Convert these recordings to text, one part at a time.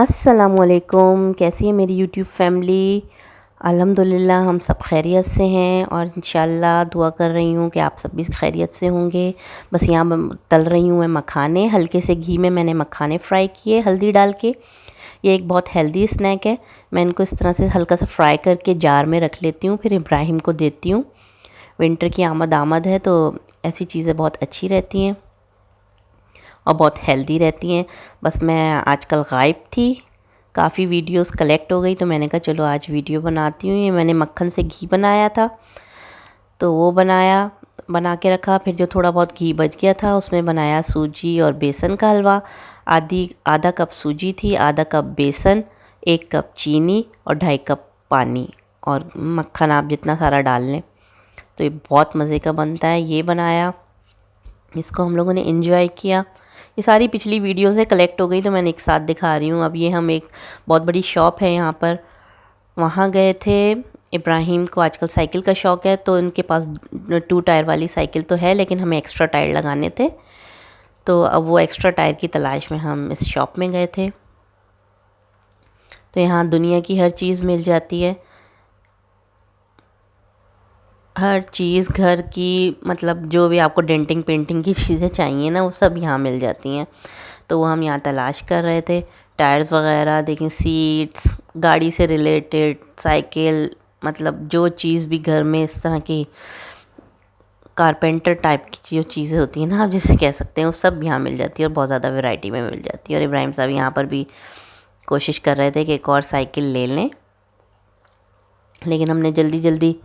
अस्सलामुअलैकुम, कैसी है मेरी यूट्यूब फैमिली। अल्हम्दुलिल्लाह हम सब खैरियत से हैं और इंशाल्लाह दुआ कर रही हूँ कि आप सब भी खैरियत से होंगे। बस यहाँ मैं तल रही हूँ मैं मखाने, हल्के से घी में मैंने मखाने फ्राई किए हल्दी डाल के। ये एक बहुत हेल्दी स्नैक है। मैं इनको इस तरह से हल्का सा फ्राई करके जार में रख लेती हूँ, फिर इब्राहिम को देती हूँ। विंटर की आमद है तो ऐसी चीज़ें बहुत अच्छी रहती हैं और बहुत हेल्दी रहती हैं। बस मैं आजकल गायब थी, काफ़ी वीडियोस कलेक्ट हो गई तो मैंने कहा चलो आज वीडियो बनाती हूँ। ये मैंने मक्खन से घी बनाया था तो वो बना के रखा। फिर जो थोड़ा बहुत घी बच गया था उसमें बनाया सूजी और बेसन का हलवा। आधा कप सूजी थी, आधा कप बेसन, 1 कप चीनी और 2.5 कप पानी, और मक्खन आप जितना सारा डाल लें। तो ये बहुत मज़े का बनता है। ये बनाया, इसको हम लोगों ने एंजॉय किया। ये सारी पिछली वीडियो से कलेक्ट हो गई तो मैंने एक साथ दिखा रही हूँ। अब ये हम एक बहुत बड़ी शॉप है यहाँ पर, वहाँ गए थे। इब्राहिम को आजकल साइकिल का शौक़ है तो इनके पास 2 टायर वाली साइकिल तो है, लेकिन हमें एक्स्ट्रा टायर लगाने थे तो अब वो एक्स्ट्रा टायर की तलाश में हम इस शॉप में गए थे। तो यहाँ दुनिया की हर चीज़ मिल जाती है, हर चीज़ घर की, मतलब जो भी आपको डेंटिंग पेंटिंग की चीज़ें चाहिए ना वो सब यहाँ मिल जाती हैं। तो वो हम यहाँ तलाश कर रहे थे, टायर्स वगैरह देखें, सीट्स, गाड़ी से रिलेटेड, साइकिल, मतलब जो चीज़ भी घर में इस तरह की कारपेंटर टाइप की जो चीज़ें होती हैं ना, आप जिसे कह सकते हैं, वो सब यहाँ मिल जाती है और बहुत ज़्यादा वैरायटी में मिल जाती है। और इब्राहिम साहब यहाँ पर भी कोशिश कर रहे थे कि एक और साइकिल ले लें, लेकिन हमने जल्दी जल्दी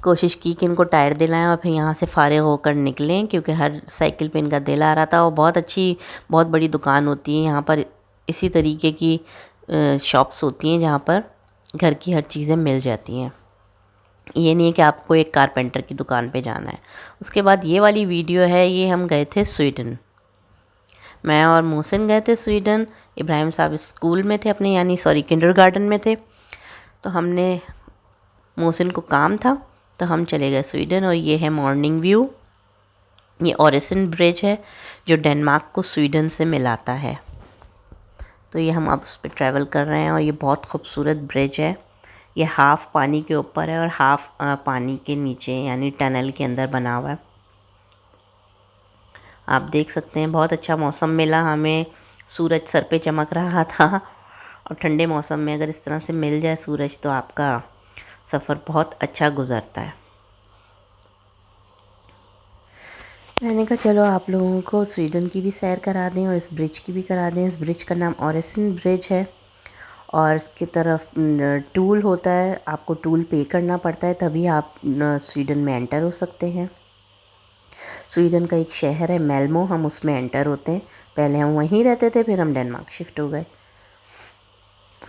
कोशिश की कि इनको टायर दिलाएं और फिर यहाँ से फ़ारिग होकर निकलें, क्योंकि हर साइकिल पे इनका दिल आ रहा था। और बहुत अच्छी, बहुत बड़ी दुकान होती है यहाँ पर, इसी तरीके की शॉप्स होती हैं जहाँ पर घर की हर चीज़ें मिल जाती हैं। ये नहीं है कि आपको एक कारपेंटर की दुकान पे जाना है। उसके बाद ये वाली वीडियो है, ये हम गए थे स्वीडन। मैं और मोहसिन गए थे स्वीडन। इब्राहिम साहब स्कूल में थे अपने, यानी सॉरी किंडरगार्टन में थे। तो हमने, मोहसिन को काम था तो हम चले गए स्वीडन। और ये है मॉर्निंग व्यू। ये ओरेसन ब्रिज है जो डेनमार्क को स्वीडन से मिलाता है। तो ये हम अब उस पर ट्रैवल कर रहे हैं और ये बहुत खूबसूरत ब्रिज है। ये हाफ़ पानी के ऊपर है और हाफ़ पानी के नीचे, यानी टनल के अंदर बना हुआ है। आप देख सकते हैं बहुत अच्छा मौसम मिला हमें, सूरज सर पे चमक रहा था। और ठंडे मौसम में अगर इस तरह से मिल जाए सूरज तो आपका सफ़र बहुत अच्छा गुज़रता है। मैंने कहा चलो आप लोगों को स्वीडन की भी सैर करा दें और इस ब्रिज की भी करा दें। इस ब्रिज का नाम ओरेसन ब्रिज है और इसकी तरफ टूल होता है, आपको टूल पे करना पड़ता है तभी आप स्वीडन में एंटर हो सकते हैं। स्वीडन का एक शहर है मेल्मो, हम उसमें एंटर होते हैं। पहले हम वहीं रहते थे, फिर हम डेनमार्क शिफ्ट हो गए।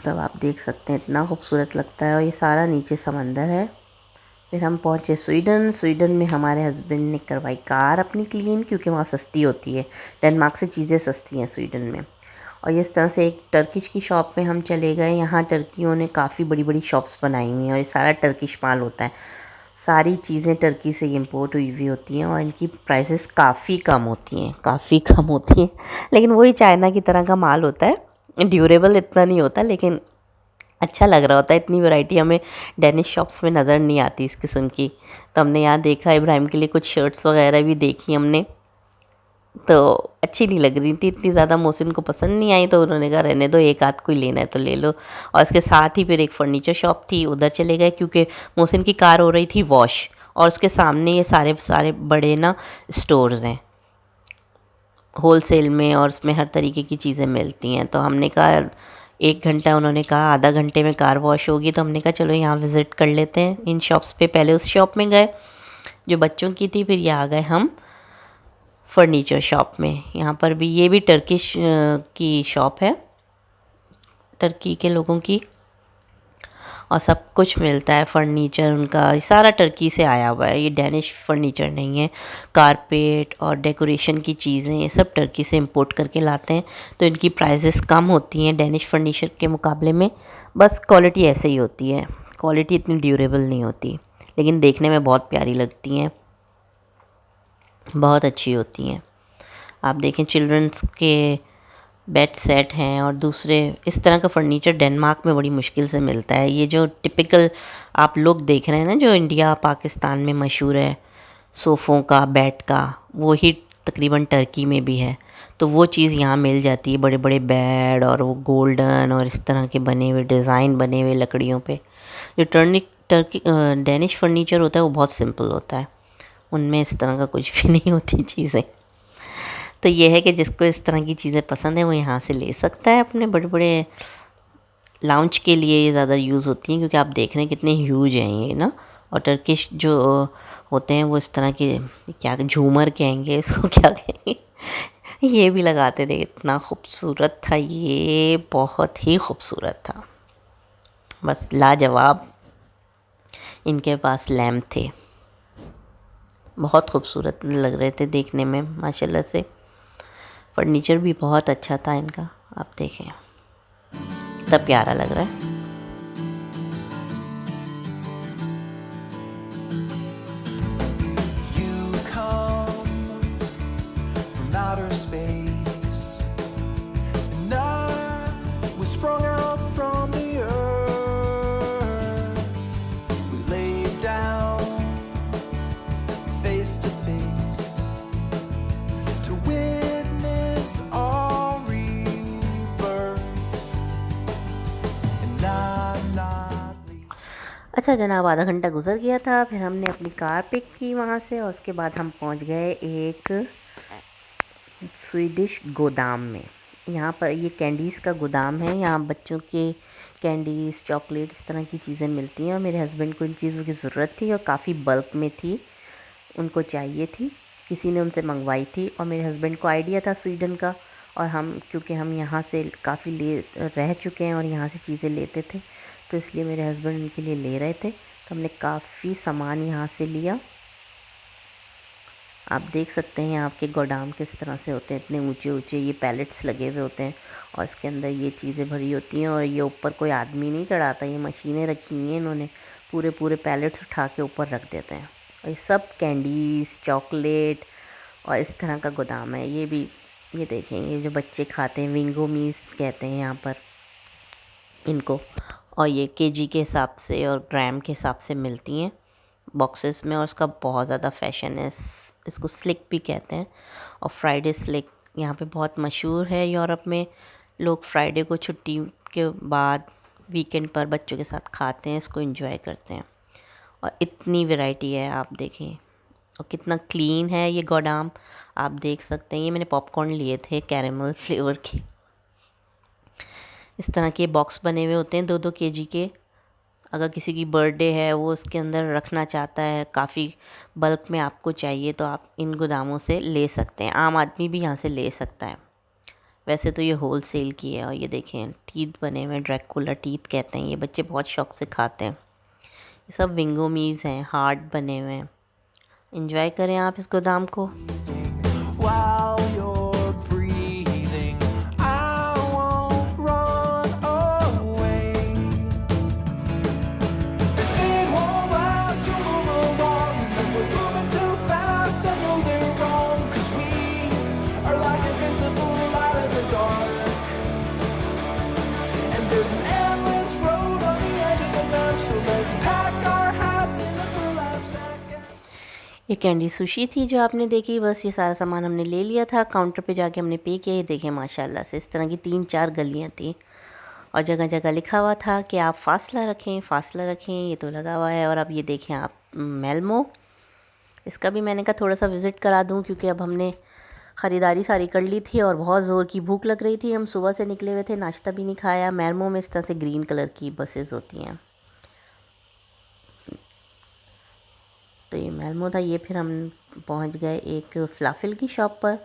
तब आप देख सकते हैं इतना खूबसूरत लगता है और ये सारा नीचे समंदर है। फिर हम पहुँचे स्वीडन। स्वीडन में हमारे हस्बैंड ने करवाई कार अपनी क्लीन, क्योंकि वहाँ सस्ती होती है, डेनमार्क से चीज़ें सस्ती हैं स्वीडन में। और इस तरह से एक टर्किश की शॉप में हम चले गए। यहाँ टर्कियों ने काफ़ी बड़ी बड़ी शॉप्स बनाई हुई हैं और ये सारा टर्किश माल होता है। सारी चीज़ें टर्की से इम्पोर्ट हुई हुई होती हैं और इनकी प्राइसेस काफ़ी कम होती हैं, काफ़ी कम होती हैं। लेकिन वही चाइना की तरह का माल होता है, ड्यूरेबल इतना नहीं होता, लेकिन अच्छा लग रहा होता है। इतनी वैरायटी हमें डेनिश शॉप्स में नज़र नहीं आती इस किस्म की। तो हमने यहाँ देखा, इब्राहिम के लिए कुछ शर्ट्स वगैरह भी देखी हमने, तो अच्छी नहीं लग रही थी इतनी ज़्यादा, मोहसिन को पसंद नहीं आई तो उन्होंने कहा रहने दो, एक आध कोई लेना है तो ले लो। और इसके साथ ही फिर एक फ़र्नीचर शॉप थी, उधर चले गए क्योंकि मोहसिन की कार हो रही थी वॉश, और उसके सामने ये सारे बड़े ना स्टोर्स हैं होलसेल में, और उसमें हर तरीके की चीज़ें मिलती हैं। तो हमने कहा 1 घंटा, उन्होंने कहा आधा घंटे में कार वॉश होगी, तो हमने कहा चलो यहाँ विज़िट कर लेते हैं इन शॉप्स पे। पहले उस शॉप में गए जो बच्चों की थी, फिर ये आ गए हम फर्नीचर शॉप में। यहाँ पर भी, ये भी टर्किश की शॉप है, टर्की के लोगों की, और सब कुछ मिलता है फर्नीचर उनका, सारा टर्की से आया हुआ है, ये डेनिश फर्नीचर नहीं है। कारपेट और डेकोरेशन की चीज़ें ये सब टर्की से इंपोर्ट करके लाते हैं, तो इनकी प्राइसेस कम होती हैं डेनिश फर्नीचर के मुकाबले में। बस क्वालिटी ऐसे ही होती है, क्वालिटी इतनी ड्यूरेबल नहीं होती, लेकिन देखने में बहुत प्यारी लगती हैं, बहुत अच्छी होती हैं। आप देखें चिल्ड्रंस के बेड सेट हैं और दूसरे इस तरह का फर्नीचर डेनमार्क में बड़ी मुश्किल से मिलता है। ये जो टिपिकल आप लोग देख रहे हैं ना, जो इंडिया पाकिस्तान में मशहूर है सोफ़ों का, बेड का, वो ही तकरीबन टर्की में भी है। तो वो चीज़ यहाँ मिल जाती है, बड़े बड़े बेड और वो गोल्डन और इस तरह के बने हुए डिज़ाइन बने हुए लकड़ियों पे। जो टर्की डेनिश फर्नीचर होता है वो बहुत सिंपल होता है, उनमें इस तरह का कुछ भी नहीं होती चीज़ें। तो ये है कि जिसको इस तरह की चीज़ें पसंद है वो यहाँ से ले सकता है। अपने बड़े बड़े लाउंज के लिए ये ज़्यादा यूज़ होती हैं, क्योंकि आप देख रहे हैं कितने ह्यूज हैं ये ना। और टर्किश जो होते हैं वो इस तरह के, क्या झूमर कहेंगे इसको, क्या कहेंगे, ये भी लगाते थे। इतना खूबसूरत था ये, बहुत ही खूबसूरत था, बस लाजवाब इनके पास लैम्प थे। बहुत खूबसूरत लग रहे थे देखने में माशाल्लाह से। फर्नीचर भी बहुत अच्छा था इनका, आप देखें कितना प्यारा लग रहा है। अच्छा जनाब, आधा घंटा गुजर गया था, फिर हमने अपनी कार पिक की वहाँ से और उसके बाद हम पहुँच गए एक स्वीडिश गोदाम में। यहाँ पर ये कैंडीज़ का गोदाम है, यहाँ बच्चों के कैंडीज़, चॉकलेट, इस तरह की चीज़ें मिलती हैं। और मेरे हस्बैंड को इन चीज़ों की ज़रूरत थी और काफ़ी बल्क में थी, उनको चाहिए थी, किसी ने उनसे मंगवाई थी। और मेरे हस्बैंड को आइडिया था स्वीडन का, और हम क्योंकि हम यहाँ से काफ़ी रह चुके हैं और यहाँ से चीज़ें लेते थे, तो इसलिए मेरे हस्बैंड उनके लिए ले रहे थे। तो हमने काफ़ी सामान यहाँ से लिया। आप देख सकते हैं आपके गोदाम किस तरह से होते हैं, इतने ऊंचे ऊंचे ये पैलेट्स लगे हुए होते हैं और इसके अंदर ये चीज़ें भरी होती हैं। और ये ऊपर कोई आदमी नहीं चढ़ाता, ये मशीनें रखी हुई हैं इन्होंने, पूरे पूरे पैलेट्स उठा के ऊपर रख देते हैं। और ये सब कैंडीज़, चॉकलेट और इस तरह का गोदाम है। ये भी, ये देखें, ये जो बच्चे खाते हैं, विंगो मीस कहते हैं यहाँ पर इनको। और ये केजी के हिसाब से और ग्राम के हिसाब से मिलती हैं बॉक्सेस में। और उसका बहुत ज़्यादा फैशन है, इसको स्लिक भी कहते हैं। और फ्राइडे स्लिक यहाँ पे बहुत मशहूर है यूरोप में। लोग फ्राइडे को छुट्टी के बाद वीकेंड पर बच्चों के साथ खाते हैं, इसको एंजॉय करते हैं। और इतनी वैरायटी है, आप देखें, और कितना क्लीन है ये गोदाम, आप देख सकते हैं। ये मैंने पॉपकॉर्न लिए थे कैरेमल फ्लेवर के, इस तरह के बॉक्स बने हुए होते हैं 2-2 केजी के। अगर किसी की बर्थडे है, वो उसके अंदर रखना चाहता है, काफ़ी बल्क में आपको चाहिए, तो आप इन गोदामों से ले सकते हैं। आम आदमी भी यहाँ से ले सकता है। वैसे तो ये होल सेल की है। और ये देखें टीथ बने हुए, ड्रैकुला टीथ कहते हैं, ये बच्चे बहुत शौक से खाते हैं। ये सब विंगोमीज़ हैं, हार्ट बने हुए हैं। इंजॉय करें आप इस गोदाम को। ये कैंडी सुशी थी जो आपने देखी। बस ये सारा सामान हमने ले लिया था, काउंटर पे जाके हमने पे किया। ये देखें माशाल्लाह से इस तरह की 3-4 गलियाँ थी और जगह जगह लिखा हुआ था कि आप फासला रखें, फासला रखें। ये तो लगा हुआ है। और अब ये देखें आप मेल्मो, इसका भी मैंने कहा थोड़ा सा विज़िट करा दूँ, क्योंकि अब हमने ख़रीदारी सारी कर ली थी और बहुत ज़ोर की भूख लग रही थी। हम सुबह से निकले हुए थे, नाश्ता भी नहीं खाया। मेल्मो में इस तरह से ग्रीन कलर की बसेस होती हैं, तो ये मेल्मो था ये। फिर हम पहुंच गए एक फ़लाफ़िल की शॉप पर,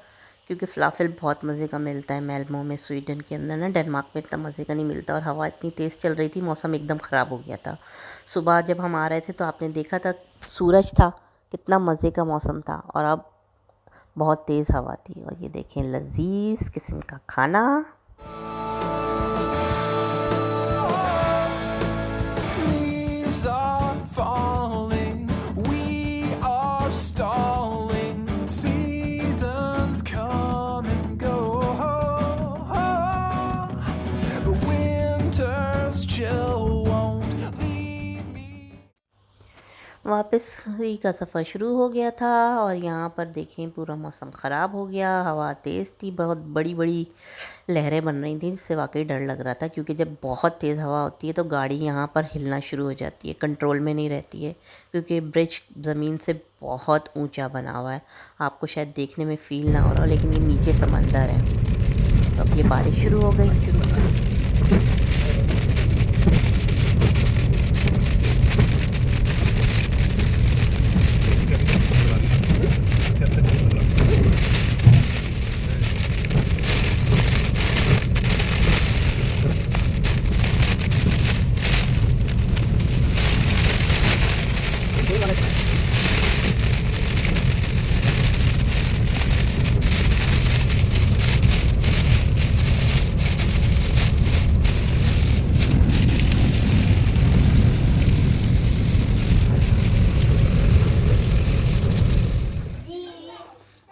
क्योंकि फ़लाफ़िल बहुत मज़े का मिलता है मेल्मो में। स्वीडन के अंदर ना, डेनमार्क में इतना मज़े का नहीं मिलता। और हवा इतनी तेज़ चल रही थी, मौसम एकदम ख़राब हो गया था। सुबह जब हम आ रहे थे तो आपने देखा था सूरज था, कितना मज़े का मौसम था। और अब बहुत तेज़ हवा थी। और ये देखें लजीज़ किस्म का खाना। वापस ही का सफ़र शुरू हो गया था और यहाँ पर देखें पूरा मौसम ख़राब हो गया। हवा तेज़ थी, बहुत बड़ी बड़ी लहरें बन रही थी जिससे वाकई डर लग रहा था, क्योंकि जब बहुत तेज़ हवा होती है तो गाड़ी यहाँ पर हिलना शुरू हो जाती है, कंट्रोल में नहीं रहती है, क्योंकि ब्रिज ज़मीन से बहुत ऊंचा बना हुआ है। आपको शायद देखने में फ़ील ना हो रहा हो, लेकिन ये नीचे समंदर है। तो अब ये बारिश शुरू हो गई।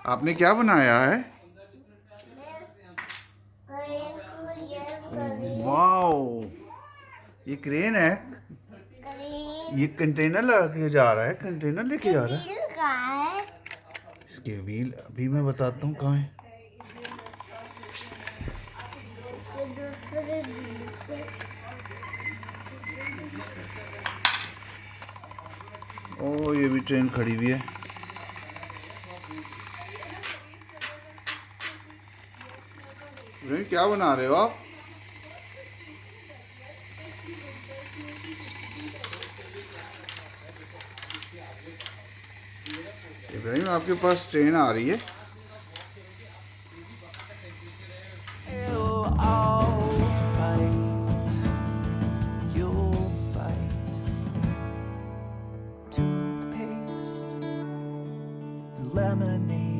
आपने क्या बनाया है? वाओ, ये क्रेन है। ये कंटेनर लेके जा रहा है, कंटेनर लेके जा रहा है। इसके व्हील अभी मैं बताता हूँ कहाँ है। ओ, ये भी ट्रेन खड़ी हुई है। क्या बना रहे हो आप? इब्राहिम, आपके पास ट्रेन आ रही है। Lemonade.